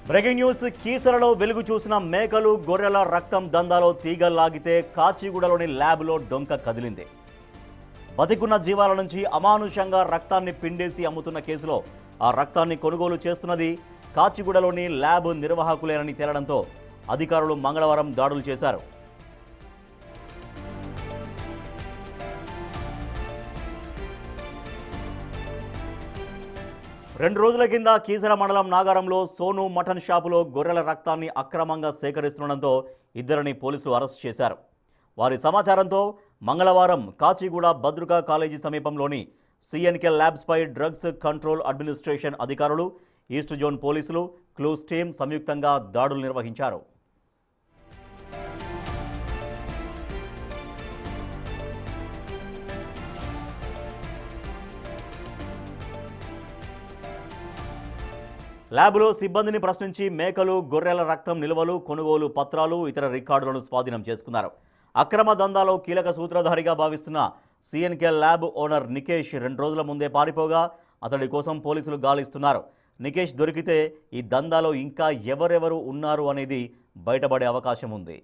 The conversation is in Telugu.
Breaking news. కీసరలో వెలుగు చూసిన మేకలు గొర్రెల రక్తం దందాలో తీగల్లాగితే కాచిగూడలోని ల్యాబ్లో డొంక కదిలింది. బతికున్న జీవాల నుంచి అమానుషంగా రక్తాన్ని పిండేసి అమ్ముతున్న కేసులో ఆ రక్తాన్ని కొనుగోలు చేస్తున్నది కాచిగూడలోని ల్యాబ్ నిర్వాహకులేనని తేలడంతో అధికారులు మంగళవారం దాడులు చేశారు. రెండు రోజుల కింద కీసర మండలం నాగారంలో సోను మటన్ షాపులో గొర్రెల రక్తాన్ని అక్రమంగా సేకరిస్తుండడంతో ఇద్దరిని పోలీసులు అరెస్ట్ చేశారు. వారి సమాచారంతో మంగళవారం కాచిగూడ భద్రకా కాలేజీ సమీపంలోని సిఎన్కే ల్యాబ్స్పై డ్రగ్స్ కంట్రోల్ అడ్మినిస్ట్రేషన్ అధికారులు, ఈస్ట్ జోన్ పోలీసులు, క్లూస్ టీం సంయుక్తంగా దాడులు నిర్వహించారు. ల్యాబ్లో సిబ్బందిని ప్రశ్నించి మేకలు, గొర్రెల రక్తం నిల్వలు, కొనుగోలు పత్రాలు, ఇతర రికార్డులను స్వాధీనం చేసుకున్నారు. అక్రమ దందాలో కీలక సూత్రధారిగా భావిస్తున్న సిఎన్కే ల్యాబ్ ఓనర్ నికేష్ 2 రోజుల ముందే పారిపోగా అతడి కోసం పోలీసులు గాలిస్తున్నారు. నికేష్ దొరికితే ఈ దందాలో ఇంకా ఎవరెవరు ఉన్నారు అనేది బయటపడే అవకాశం ఉంది.